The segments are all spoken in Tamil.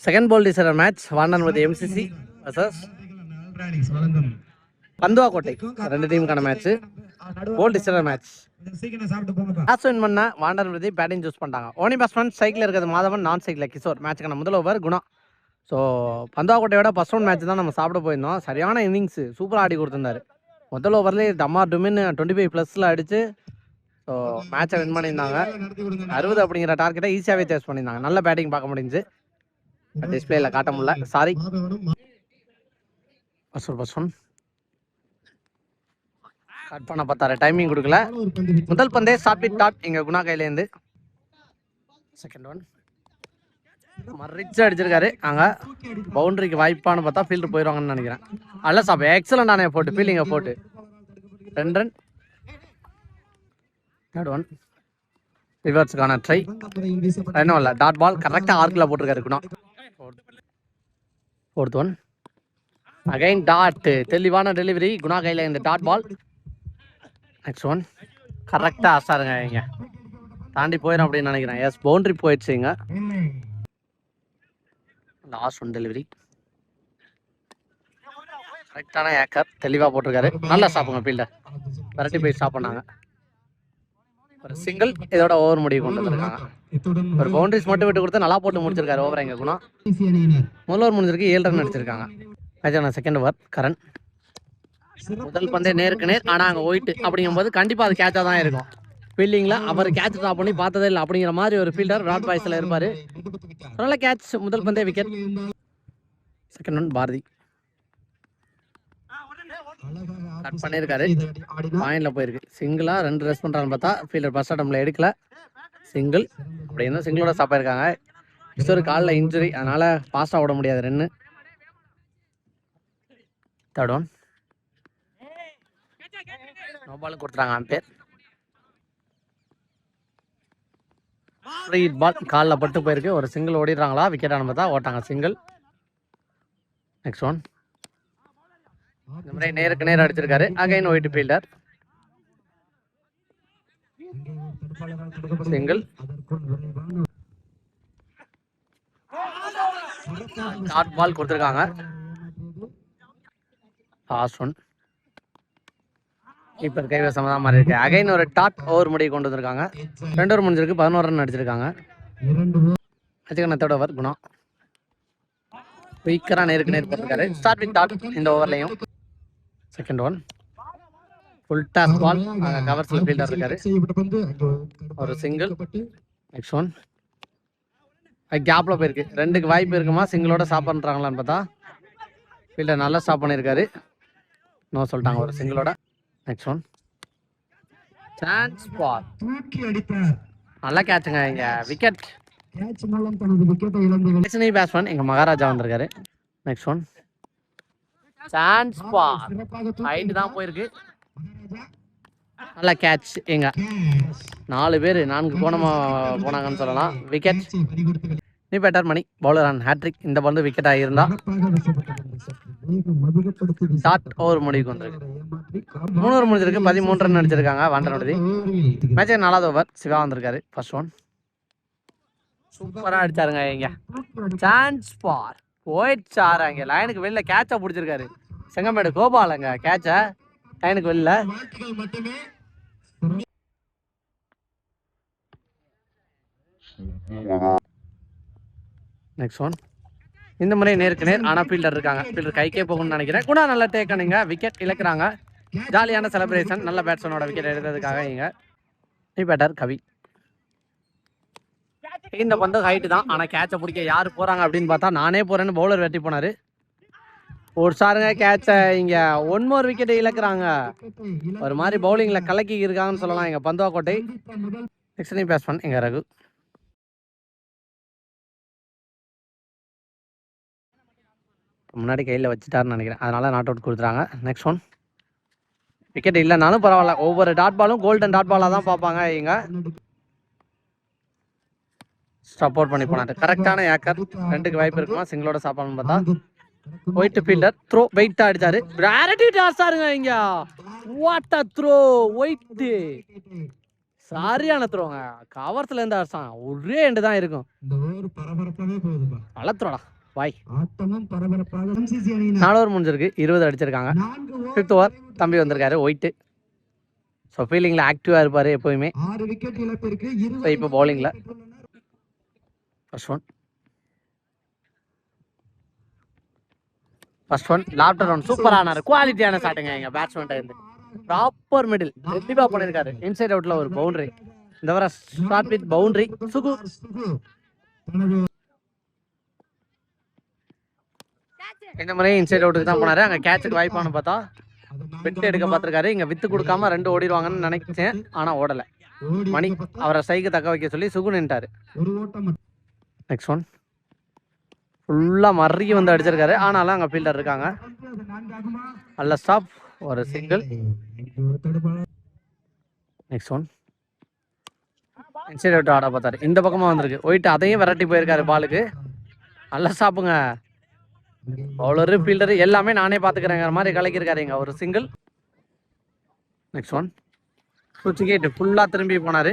செகண்ட் பால் டிசைடர் மேட்ச் வாண்டன்பதி எம்சிசி வர்சஸ் பந்துவாக்கோட்டை. ரெண்டு டீமுக்கான match. Goal decider match. Toss win பண்ண வாண்டன்பதி பேட்டிங் சூஸ் பண்ணிட்டாங்க. ஓனி பேட்ஸ்மேன் சைக்கிள் இருக்கிறது மாதவன், நான் சைக்கிள் கிஷோர். மேட்சுக்கான முதல் ஓவர் குணா. ஸோ பந்துவாக்கோட்டையோட ஃபர்ஸ்ட் ரவுண்ட் மேட்ச் தான் நம்ம சாப்பிட போயிருந்தோம். சரியான இன்னிங்ஸ் சூப்பராக ஆடி கொடுத்துருந்தாரு. முதல் ஓவர்லேயே டமார் டுமின்னு 25+ அடிச்சு ஸோ மேட்சை வின் பண்ணியிருந்தாங்க. 60 அப்படிங்கிற டார்கெட்டை ஈஸியாகவே சேஸ் பண்ணியிருந்தாங்க. நல்ல பேட்டிங் பார்க்க முடிஞ்சு. டிஸ்பிளேல காட்ட முடியல, சாரி. கட் பண்ண பார்த்தாரு, டைமிங் கொடுக்கல. முதல் பந்தே ஷார்ட் வித் டாட் எங்க குணா கையிலேருந்து. செகண்ட் ஒன் ரிச் அடிச்சிருக்காரு. அங்க பவுண்டரிக்கு வாய்ப்பான்னு பார்த்தா ஃபீல்டர் போயிடுவாங்கன்னு நினைக்கிறேன். அல்ல சாப் எக்ஸலண்டான போட்டு ஃபீல்டிங்கை போட்டு 2 ரன். தேர்ட் ஒன் ரிவர்ஸுக்கான ட்ரை. இன்னும் இல்லை, டாட் பால் கரெக்டாக ஆர்க்கில் போட்டிருக்காரு குணா. ஃபோர்த் ஒன் அகைன் டாட், தெளிவான டெலிவரி குணா கையில் இந்த டாட் பால். நெக்ஸ்ட் ஒன் கரெக்டாக ஆசாருங்க, இங்க தாண்டி போயிடும் அப்படின்னு நினைக்கிறேன். எஸ், பவுண்டரி போயிடுச்சுங்க. லாஸ்ட் ஒன் டெலிவரி கரெக்டான ஏக்கர், தெளிவாக போட்டிருக்காரு. நல்லா சாப்பிடுங்க ஃபீல்டர், விரட்டி போய் ஸ்டாப் பண்ணாங்க. ஒரு சிங்கிள் இதோட ஓவர் முடிவு கொண்டு வந்திருக்காங்க. ஒரு பவுண்டரிஸ் மட்டும் விட்டு கொடுத்து நல்லா போட்டு முடிச்சிருக்காரு ஓவர் எங்க குணா. முதல் ஓவர் முடிஞ்சிருக்கு, 7 ரன் அடிச்சிருக்காங்க. Second over Karan. முதல் பந்தே நேருக்கு நேர், ஆனால் அங்கே ஒயிட் அப்படிங்கும்போது கண்டிப்பாக அது கேட்சாக தான் இருக்கும். ஃபீல்டிங்கில் அவர் கேட்ச் ட்ராப் பண்ணி பார்த்ததே இல்லை அப்படிங்கிற மாதிரி ஒரு ஃபீல்டர் ராட் பாய்ஸில் இருப்பார். நல்ல கேட்ச், முதல் பந்தே wicket. Second one Bharathi cut பண்ணியிருக்காரு, பாயிண்ட்ல போயிருக்கு. சிங்கிளா 2 ரெஸ்ட் பண்ணுறான்னு பார்த்தா ஃபீல்டர் ஃபர்ஸ்ட் அட்டம்ல எடுக்கல. சிங்கிள் அப்படின்னு சிங்கிளோட ஸ்டாப் ஆயிருக்காங்க. கிஷோர் காலில் இன்ஜுரி, அதனால ஃபாஸ்ட்டாக ஓட முடியாது. 2. தேர்ட் ஒன் நோ பால் கொடுத்துறாங்க அம்பேர். ஃப்ரீ பால் காலில் பட்டு போயிருக்கு. ஒரு சிங்கிள் ஓடிடுறாங்களா, விக்கெட் ஆனது தான் ஓட்டாங்க சிங்கிள். நெக்ஸ்ட் ஒன் இந்த மாதிரி நேருக்கு நேர் அடிச்சிருக்காரு. Again white fielder, single. Dot ball கொடுத்துருக்காங்க. லாஸ்ட் ஒன் இப்போ கைவசம் தான் மாதிரி இருக்கு. அகைன் ஒரு டாட் ஓவர் முடிவு கொண்டு வந்திருக்காங்க. 2 ஓவர் முடிஞ்சிருக்கு, 11 ரன் அடிச்சிருக்காங்க. தேர்ட் ஓவர் குணா குயிக்கரா நேருக்கு நேர் போட்டிருக்காரு. ஸ்டார்ட் வித் டாட் இந்த ஓவர்லையும். Second one full toss ball, கவர்ஸ்ல ஃபீல்டர் இருக்காரு. ஒரு சிங்கிள். நெக்ஸ்ட் ஒன் கேப்ல போயிருக்கு. 2க்கு வாய்ப்பு இருக்குமா, சிங்கிளோட ஸ்டாப் பண்றாங்களான்னு பார்த்தா ஃபீல்டர் நல்லா ஸ்டாப் பண்ணியிருக்காரு. நோ சொல்லிட்டாங்க, ஒரு சிங்கிளோட. நெக்ஸ்ட் ஒன் சான்ஸ் பால், நல்லா கேட்சுங்க, இங்க விக்கெட். பேட்ஸ்மேன் எங்க மகாராஜா வந்திருக்காரு. Next one chance ball, height தான் போயிருக்கு. நல்ல கேட்ச். எங்க 4 பேர் 4 கோணமா போனாங்கன்னு சொல்லலாம். விக்கெட். நீ பேட்டர் மணி பவுலர் ஆன் ஹேட்ரிக். இந்த பந்து விக்கெட் ஆகியிருந்தா டாட் ஓவர் முடிவுக்கு வந்திருக்கு. 3 ஓவர் முடிஞ்சிருக்கு, 13 ரன் அடிச்சிருக்காங்க வாண்டன்பதி. மேட்ச் 4வது ஓவர் சிவா வந்திருக்காரு. ஃபர்ஸ்ட் ஒன் சூப்பரா அடிச்சாருங்க. இங்க சான்ஸ் பால் போயிடுச்சாரு, அங்க லைனுக்கு வெளியில கேட்சா பிடிச்சிருக்காரு. செங்கமேடு கோபாலங்க கேட்ச லைனுக்கு வெளியில. நெக்ஸ்ட் ஒன் இந்த முறை நேருக்கு நேர், ஆனா ஃபீல்டர் இருக்காங்க. ஃபீல்டர் கைக்கே போகணும்னு நினைக்கிறேன். கூட நல்லா டேக்கனுங்க, விக்கெட் இழக்கிறாங்க. ஜாலியான செலிப்ரேஷன், நல்ல பேட்ஸ்மேனோட விக்கெட் எடுத்ததுக்காக. இங்க நீ பேட்டர் கவி. இந்த பந்து ஹைட்டு தான், ஆனா கேட்சை பிடிக்க யாரு போறாங்க அப்படின்னு பார்த்தா நானே போறேன்னு பவுலர் வெட்டி போனாரு. ஒரு சாருங்க கேட்ச இங்க 1 மோர் விக்கெட் இழக்கிறாங்க. ஒரு மாதிரி பவுலிங்ல கலக்கி இருக்காங்கன்னு சொல்லலாம் எங்க பந்துவாக்கோட்டை. நெக்ஸ்ட் பேட்ஸ்மேன் எங்க ரகு. முன்னாடி கையில் வச்சுட்டாருன்னு நினைக்கிறேன், அதனால நாட் அவுட் கொடுத்துறாங்க. நெக்ஸ்ட் ஒன் விக்கெட் இல்லைனாலும் பரவாயில்ல, ஒவ்வொரு டாட் பாலும் கோல்டன் டாட் பாலாக தான் பார்ப்பாங்க. இங்க சப்போர்ட் பண்ணி போனாரு. கரெக்டான ஏக்கர், 2க்கு வாய்ப்பு இருக்குமா, சிங்கிளோட சாப்பாடுன்னு பார்த்தா ஒயிட் ஃபீல்டர் த்ரோ வெயிட்டா அடிச்சாரு. கிராரட்டி டாஸ் ஆருங்க இங்க. வாட் அ த்ரோ, ஒயிட் சரியான த்ரோங்க. கவர்ஸ்ல இருந்து அடிச்சான். ஒரே எண்டு தான் இருக்கும். இந்த ஓவர் பரபரப்பாவே போகுதுப்பா. வளர்த்துறோடா பாய். ஆட்டமும் பரபரப்பாக எம்சிசி அணியினர் 4 ஓவர் முடிஞ்சிருக்கு. 20 அடிச்சிருக்காங்க. 5th ஓவர் தம்பி வந்திருக்காரு ஒயிட். ஸோ ஃபீல்டிங்கில் ஆக்டிவாக இருப்பார் எப்போயுமே. 6 விக்கெட் இழப்பிற்கு ஸோ இப்போ பவுலிங்கில் ஃபர்ஸ்ட் ஒன் லாப்டர் ஒன் சூப்பரானார். குவாலிட்டியான ஷாட்டுங்க எங்கள் பேட்ஸ்மேன்ட்ட இருந்து. ப்ராப்பர் மிடில் ரெட்டிவாக பண்ணியிருக்காரு. இன்சைட் அவுட்டில் ஒரு பவுண்டரி. இந்த வர ஷாட் வித் பவுண்டரி. சுகு இந்த மாதிரி இன்சைட் அவுட்டுக்கு தான் போனாரு. அங்கே கேட்சுக்கு வாய்ப்பானு பார்த்தா விட்டு எடுக்க பார்த்துருக்காரு. இங்கே வித்து கொடுக்காம 2 ஓடிடுவாங்கன்னு நினைச்சேன். ஆனால் ஓடலை. மணி அவரை சைக்கு தக்க வைக்க சொல்லி சுகு நின்ட்டாரு. நெக்ஸ்ட் ஒன் ஃபுல்லாக மறுக்கி வந்து அடிச்சிருக்காரு. ஆனாலும் அங்கே ஃபீல்டர் இருக்காங்க. நல்ல ஸ்டாப். ஒரு single. Next one inside out ஆட பார்த்தாரு. இந்த பக்கமாக வந்திருக்கு ஒயிட். அதையும் விரட்டி போயிருக்காரு பாலுக்கு. நல்ல ஸ்டாப்புங்க. பவுலரு ஃபீல்டரு எல்லாமே நானே பார்த்துக்கிறேங்கிற மாதிரி கலக்கியிருக்காரு. இங்கே ஒரு சிங்கிள். நெக்ஸ்ட் ஒன் சுவிட்ச் கேட்டு ஃபுல்லாக திரும்பி போனார்.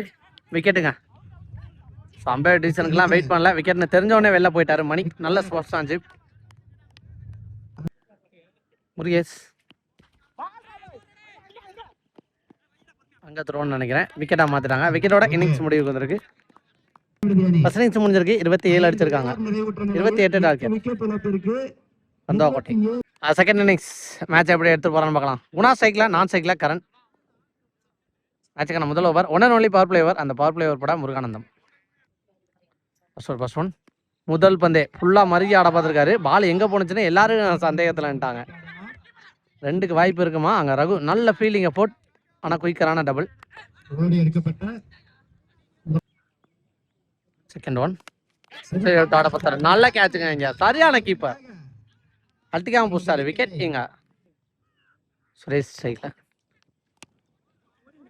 விக்கெட்டுங்க. ஸோ அம்பையர் டிசிஷனுக்குலாம் வெயிட் பண்ணல. விக்கெட்னு தெரிஞ்சவொடனே வெளில போயிட்டாரு மணி. நல்ல ஸ்போர்ட்ஸ் ஆச்சு. முருகேஷ் அங்கே த்ரோன்னு நினைக்கிறேன். விக்கெட்டாக மாற்றிட்டாங்க. விக்கெட்டோட இன்னிங்ஸ் முடிவுக்கு வந்திருக்கு. ஃபர்ஸ்ட் இன்னிங்ஸ் முடிஞ்சிருக்கு. 27 அடிச்சிருக்காங்க. 28 டார்கெட். பந்தோக்கோட்டை. செகண்ட் இன்னிங்ஸ் மேட்ச் எப்படி எடுத்து போகிறான்னு பார்க்கலாம். குணா சைக்கிளா நான் சைக்கிளா கரண். மேட்சுக்கான முதல் over 1 and only power play over. அந்த பவர் பிளே ஓவர் போட முருகானந்தம். ஃபர்ஸ்ட் ஒன் முதல் பந்தே ஃபுல்லாக மறுகி ஆட பார்த்துருக்காரு. பால் எங்கே போனுச்சுன்னு எல்லாரும் சந்தேகத்தில்ட்டாங்க. 2க்கு வாய்ப்பு இருக்குமா. அங்கே ரகு நல்ல ஃபீல்டிங்கை போட். ஆனால் குயிக்கரான டபுள். செகண்ட் ஒன் ஆட பார்த்தாரு. நல்ல கேட்சுங்க. இங்கே சரியான கீப்பர் அல்டிக்காம புடிச்சாரு. விக்கெட் இங்க சுரேஷ் சைட்ல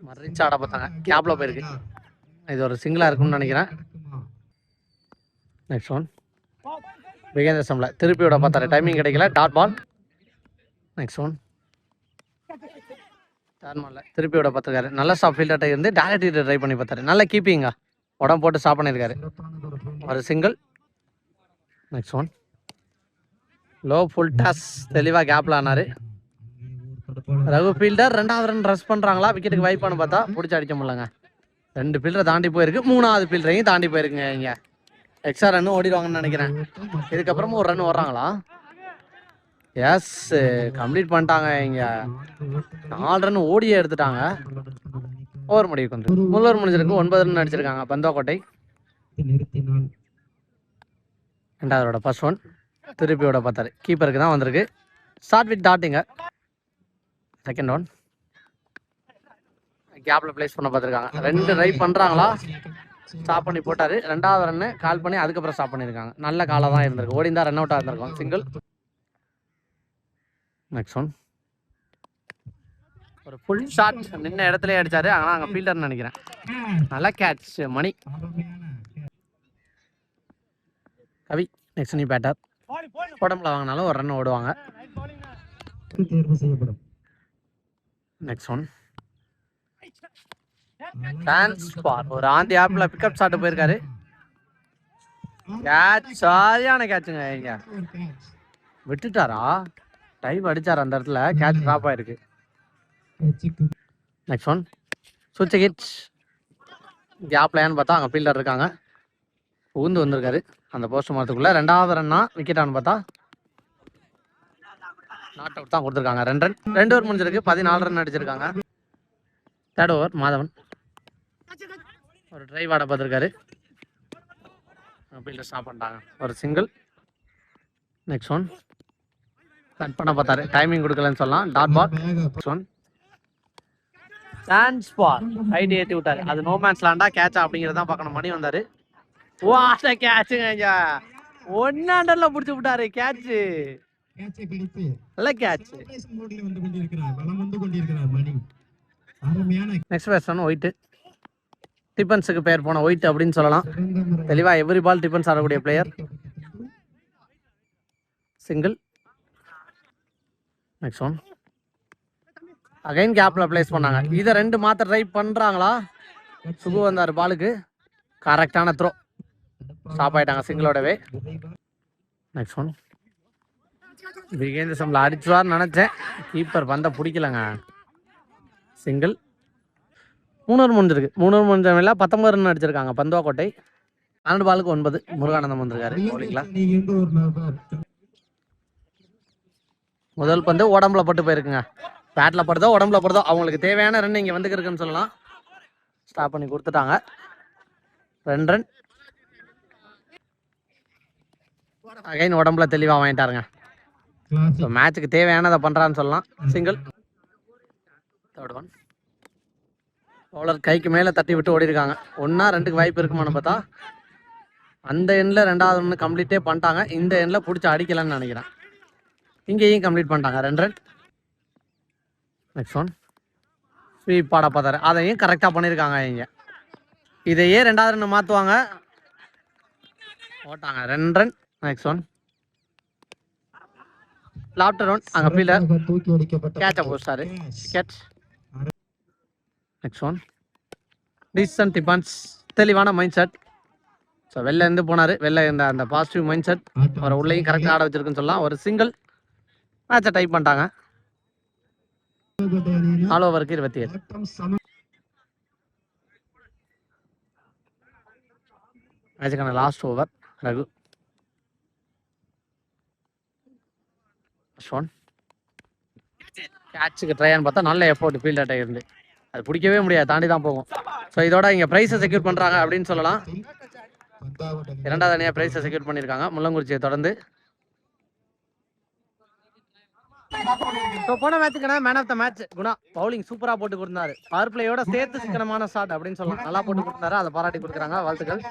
மறிச்சு ஆட பார்த்தாங்க. கேப்ல போயிருக்கு. இது ஒரு சிங்கிளா இருக்கும்னு நினைக்கிறேன். நெக்ஸ்ட் ஒன் விகேந்திர சம்ல திருப்பியோட பார்த்தாரு. டைமிங் கிடைக்கல. Dot ball. நெக்ஸ்ட் ஒன் டார்மால திருப்பியோட பார்த்துருக்காரு. நல்ல ஸ்டாப் ஃபீல்டர்ட்ட இருந்து டைரக்ட் ட்ரை பண்ணி பார்த்தாரு. நல்ல கீப்பிங்க. உடம்பு போட்டு ஸ்டாப் பண்ணியிருக்காரு. ஒரு single. Next one low full toss தெளிவாக கேப்ல ஆனாரு. ரகு ஃபீல்டர் 2வது ரன் ரஷ் பண்ணுறாங்களா. விக்கெட்டுக்கு வாய்ப்பானு பார்த்தா பிடிச்சி அடிக்க முடியலங்க. 2 ஃபீல்டரை தாண்டி போயிருக்கு. 3வது ஃபீல்டரையும் தாண்டி போயிருக்குங்க. இங்கே எக்ஸ்ட்ரா ரன் ஓடிடுவாங்கன்னு நினைக்கிறேன். இதுக்கப்புறமும் ஒரு ரன் வர்றாங்களா. எஸ் கம்ப்ளீட் பண்ணிட்டாங்க. இங்கே 4 ரன் ஓடியே எடுத்துட்டாங்க. ஓவர் முடிவுக்கு வந்து முதல் முடிஞ்சிருக்கு. 9 ரன் அடிச்சிருக்காங்க பந்தோக்கோட்டை. 2வது ஃபர்ஸ்ட் ஒன் திருப்பியோட பார்த்தாரு. கீப்பருக்கு தான் வந்திருக்கு. ஸ்டார்ட் வித் டாட்டிங்க. செகண்ட் ஒன் கேப்ல பிளேஸ் பண்ண பார்த்துருக்காங்க. 2 ட்ரை பண்ணுறாங்களா. ஸ்டாப் பண்ணி போட்டாரு. 2வது ரன்னு கால் பண்ணி அதுக்கப்புறம் ஸ்டாப் பண்ணியிருக்காங்க. நல்ல காலாக தான் இருந்திருக்கு. ஓடி தான் ரன் அவுட்டாக இருந்திருக்கும். சிங்கிள். நெக்ஸ்ட் ஒன் ஒரு ஃபுல் ஷாட் நின்ன இடத்துல அடிச்சாரு. ஆனால் அங்கே ஃபீல்டர்னு நினைக்கிறேன். நல்ல கேட்ச் மணி. கவி நெக்ஸ்ட் நீ பேட்டர். உடம்புல வாங்கினாலும் ஒரு ரன் ஓடுவாங்க. நெக்ஸ்ட் ஒன் ஒரு ஆந்தி ஆப்ல பிக்கப் ஷாட் போயிருக்காரு. கேட்ச் சரியான கேட்சுங்க. இங்க விட்டுட்டாரா. டைவ் அடிச்சார் அந்த இடத்துல. கேட்ச் டிராப் ஆயிருக்கு. நெக்ஸ்ட் ஒன் சுவிட்ச் ஹிட். கேப்லையான்னு பார்த்தா அங்கே ஃபீல்டர் இருக்காங்க. ஊந்து வந்திருக்காரு அந்த போஸ்ட் மரத்துக்குள்ள. 2வது ரன்னா விக்கெட்டானு பார்த்தா நாட் அவுட் தான் கொடுத்துருக்காங்க. 2 ரன். 2 ஓவர் முடிஞ்சிருக்கு. 14 ரன் அடிச்சிருக்காங்க. 3rd ஓவர் மாதவன் ஒரு டிரைவ் ஆட பார்த்துருக்காரு. ஃபீல்டர் ஸ்டாப் பண்ணிட்டாங்க. ஒரு சிங்கிள். நெக்ஸ்ட் ஒன் கட் பண்ண பார்த்தாரு. டைமிங் கொடுக்கலன்னு சொல்லலாம். Dot ball. Next one chance ball height ஏற்றி விட்டாரு. அது நோ மேன்ஸ் லேண்டா கேட்சா அப்படிங்கிறதான் பார்க்கணும். மணி வந்தாரு. வாட்ட கேட்சுங்க. 1 அண்டர்ல பிடிச்சி விட்டாரு. கேட்சு நல்ல கேட்ச். Next batsman white. டிஃபன்ஸுக்கு பேர் போன ஒயிட் அப்படின்னு சொல்லலாம். தெளிவாக எவ்ரி பால் டிஃபன்ஸ் ஆடக்கூடிய player. Single. Next one again கேப்ல பிளேஸ் பண்ணாங்க. இதை 2 மாத்த ட்ரை பண்றாங்களா. சுகு வந்தார் பாலுக்கு, கரெக்டான த்ரோ, ஸ்டாப் ஆயிட்டாங்க சிங்கிளோடவே. நெக்ஸ்ட் ஒன் விகேந்திர சம்பளம் அடிச்சுவார்னு நினச்சேன், கீப்பர் பந்தை பிடிக்கலங்க. சிங்கிள். 3 ஓவர் முடிஞ்சிருக்கு. 3 ஓவர் முடிஞ்ச மேலே 19 ரன் அடிச்சிருக்காங்க பந்துவாக்கோட்டை. 12 பாலுக்கு 9. முருகானந்தம் வந்திருக்காரு பவுலிங்ல. முதல் பந்து உடம்புல பட்டு போயிருக்குங்க. பேட்டில் படுதோ உடம்புல படுதோ அவங்களுக்கு தேவையான ரன் இங்கே வந்துருக்குன்னு சொல்லலாம். ஸ்டாப் பண்ணி கொடுத்துட்டாங்க. 2 ரன். அகைன் உடம்புல தெளிவாக வாங்கிட்டாருங்க. ஸோ மேட்சுக்கு தேவையானதை பண்ணுறான்னு சொல்லலாம். சிங்கிள். Third one. பவுலர் கைக்கு மேலே தட்டி விட்டு ஓடி இருக்காங்க. 1-2க்கு வாய்ப்பு இருக்குமான்னு பார்த்தா அந்த எண்ணில் 2வது ஒன்று கம்ப்ளீட்டே பண்ணிட்டாங்க. இந்த எண்ணில் பிடிச்சி அடிக்கலான்னு நினைக்கிறேன். இங்கேயும் கம்ப்ளீட் பண்ணிட்டாங்க. 2 ரன். நெக்ஸ்ட் ஒன் ஸ்வீப் பாட பார்த்தாரு, அதையும் கரெக்டாக பண்ணியிருக்காங்க. இங்கே இதையே 2வது ரன் மாற்றுவாங்க, ஓட்டாங்க. 2 ரன். நெக்ஸ்ட் ஒன் லாப்டர் ஒன், அங்கே ஃபீல்டர் தூக்கி அடிக்கப்பட்ட கேட்சை போஸ்டாரு. Catch. Next one decent defence, தெளிவான மைண்ட் செட். ஸோ வெளில இருந்து போனார், வெளில இருந்த அந்த பாசிட்டிவ் மைண்ட் செட் அவரை உள்ளேயும் கரெக்டாக ஆட வச்சிருக்குன்னு சொல்லலாம். ஒரு சிங்கிள். மேட்சை டைப் பண்ணிட்டாங்க. 4 ஓவருக்கு 27. மேட்சுக்கான லாஸ்ட் ஓவர் ரகு. கேட்சுக்கு ட்ரையான்னு பார்த்தா நல்ல எஃபோர்ட் ஃபீல்டர்கிட்ட இருந்து, அது பிடிக்கவே முடியாது, தாண்டி தான் போகும். ஸோ இதோட இங்கே ப்ரைஸை செக்யூர் பண்ணுறாங்க அப்படின்னு சொல்லலாம். 2வது அணியாக ப்ரைஸை செக்யூர் பண்ணியிருக்காங்க முள்ளங்குறிச்சியை தொடர்ந்து. ஸோ போன மேட்சுக்கான man of the match Guna. Bowling சூப்பராக போட்டு கொடுத்தாரு. பவர் பிளேயோட சேர்த்து சிக்கனமான ஷாட் அப்படின்னு சொல்லலாம். நல்லா போட்டு கொடுத்தாரு, அதை பாராட்டி கொடுக்குறாங்க. வாழ்த்துக்கள்.